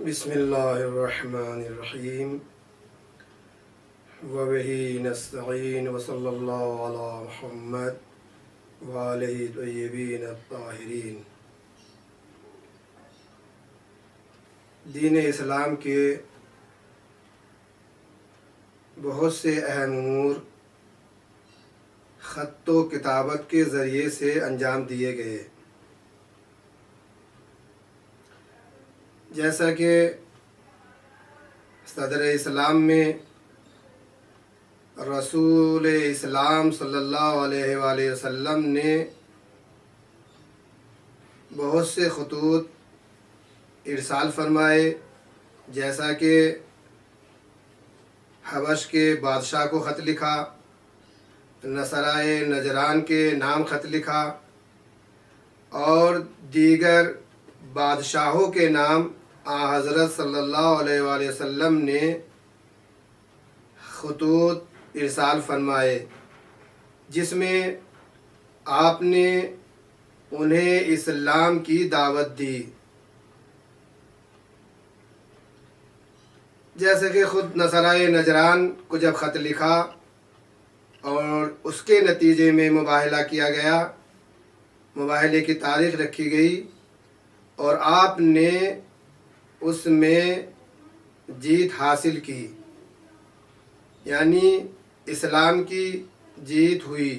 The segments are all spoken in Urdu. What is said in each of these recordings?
بسم اللہ الرحمن الرحیم وبہ نستعین وصلی اللہ علی محمد وآلہ طیبین الطاہرین۔ دین اسلام کے بہت سے اہم امور خط و کتابت کے ذریعے سے انجام دیے گئے، جیسا کہ صدر اسلام میں رسول اسلام صلی اللہ علیہ وآلہ وسلم نے بہت سے خطوط ارسال فرمائے، جیسا کہ حبش کے بادشاہ کو خط لکھا، نصرائے نجران کے نام خط لکھا اور دیگر بادشاہوں کے نام حضرت صلی اللہ علیہ وآلہ وسلم نے خطوط ارسال فرمائے، جس میں آپ نے انہیں اسلام کی دعوت دی۔ جیسے کہ خود نصرائے نجران کو جب خط لکھا اور اس کے نتیجے میں مباہلہ کیا گیا، مباہلے کی تاریخ رکھی گئی اور آپ نے اس میں جیت حاصل کی، یعنی اسلام کی جیت ہوئی۔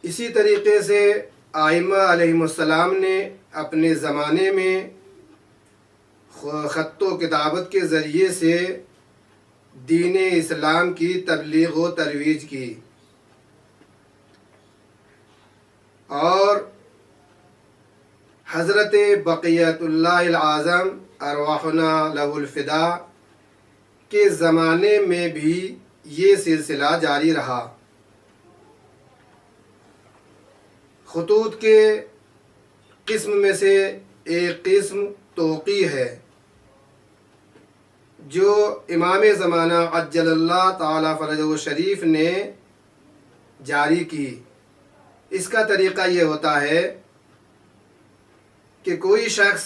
اسی طریقے سے ائمہ علیہم السلام نے اپنے زمانے میں خط و کتابت کے ذریعے سے دین اسلام کی تبلیغ و ترویج کی، اور حضرت بقیت اللہ العظم ارواحنا لہ الفدا کے زمانے میں بھی یہ سلسلہ جاری رہا۔ خطوط کے قسم میں سے ایک قسم توقیع ہے، جو امام زمانہ عجل اللہ تعالی فرجہ شریف نے جاری کی۔ اس کا طریقہ یہ ہوتا ہے کہ کوئی شخص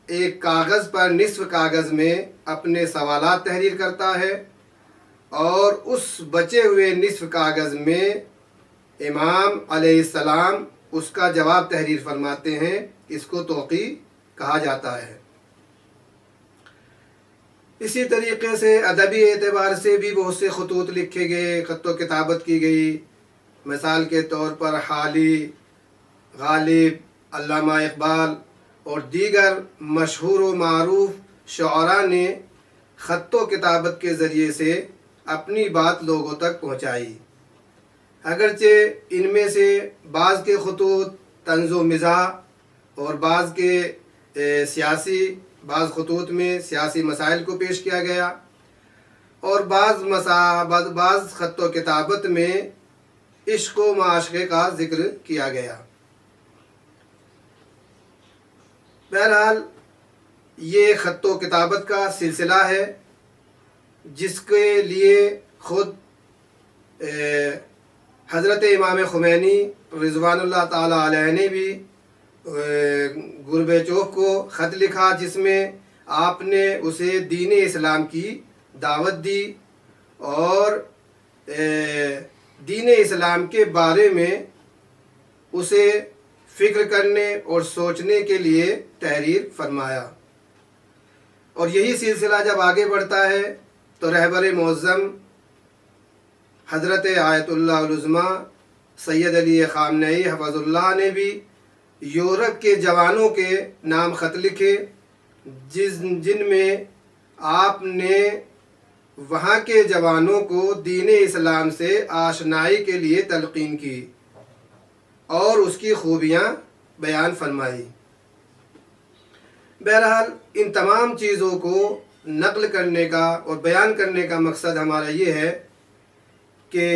ایک کاغذ پر نصف کاغذ میں اپنے سوالات تحریر کرتا ہے اور اس بچے ہوئے نصف کاغذ میں امام علیہ السلام اس کا جواب تحریر فرماتے ہیں۔ اس کو توقیع کہا جاتا ہے۔ اسی طریقے سے ادبی اعتبار سے بھی بہت سے خطوط لکھے گئے، خط و کتابت کی گئی۔ مثال کے طور پر حالی، غالب، علامہ اقبال اور دیگر مشہور و معروف شعراء نے خط و کتابت کے ذریعے سے اپنی بات لوگوں تک پہنچائی۔ اگرچہ ان میں سے بعض کے خطوط طنز و مزاح اور بعض خطوط میں سیاسی مسائل کو پیش کیا گیا، اور بعض خط و کتابت میں عشق و معاشقے کا ذکر کیا گیا۔ بہرحال یہ خط و کتابت کا سلسلہ ہے، جس کے لیے خود حضرت امام خمینی رضوان اللہ تعالی علیہ نے بھی گوربیچوف کو خط لکھا، جس میں آپ نے اسے دین اسلام کی دعوت دی اور دین اسلام کے بارے میں اسے فکر کرنے اور سوچنے کے لیے تحریر فرمایا۔ اور یہی سلسلہ جب آگے بڑھتا ہے تو رہبر معظم حضرت آیت اللہ العظمیٰ سید علی خامنئی حفظ اللہ نے بھی یورپ کے جوانوں کے نام خط لکھے، جن میں آپ نے وہاں کے جوانوں کو دین اسلام سے آشنائی کے لیے تلقین کی اور اس کی خوبیاں بیان فرمائی۔ بہرحال ان تمام چیزوں کو نقل کرنے کا اور بیان کرنے کا مقصد ہمارا یہ ہے کہ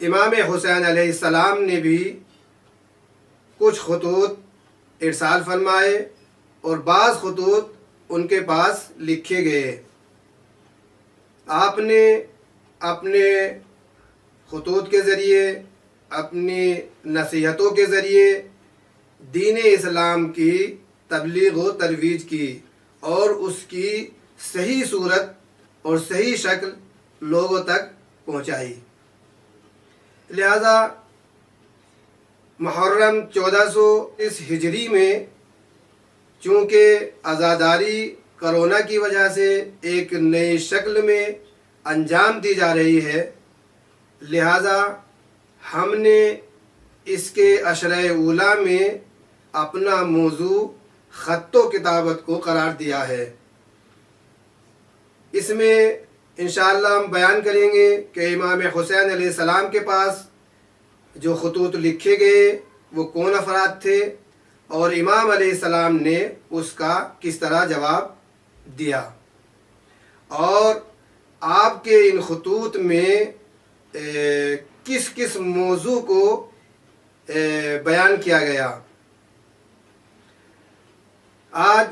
امام حسین علیہ السلام نے بھی کچھ خطوط ارسال فرمائے اور بعض خطوط ان کے پاس لکھے گئے۔ آپ نے اپنے خطوط کے ذریعے، اپنی نصیحتوں کے ذریعے دین اسلام کی تبلیغ و ترویج کی اور اس کی صحیح صورت اور صحیح شکل لوگوں تک پہنچائی۔ لہذا محرم 1400 ہجری میں چونکہ عزاداری کرونا کی وجہ سے ایک نئی شکل میں انجام دی جا رہی ہے، لہذا ہم نے اس کے عشرہ اولیٰ میں اپنا موضوع خط و کتابت کو قرار دیا ہے۔ اس میں انشاءاللہ ہم بیان کریں گے کہ امام حسین علیہ السلام کے پاس جو خطوط لکھے گئے وہ کون افراد تھے اور امام علیہ السلام نے اس کا کس طرح جواب دیا، اور آپ کے ان خطوط میں کس کس موضوع کو بیان کیا گیا۔ آج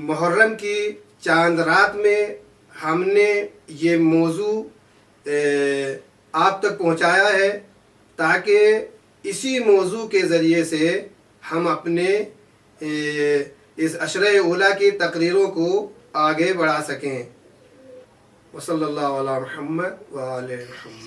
محرم کی چاند رات میں ہم نے یہ موضوع آپ تک پہنچایا ہے تاکہ اسی موضوع کے ذریعے سے ہم اپنے اس عشرہ اولیٰ کی تقریروں کو آگے بڑھا سکیں۔ وصلی اللہ علی محمد وآلہ محمد۔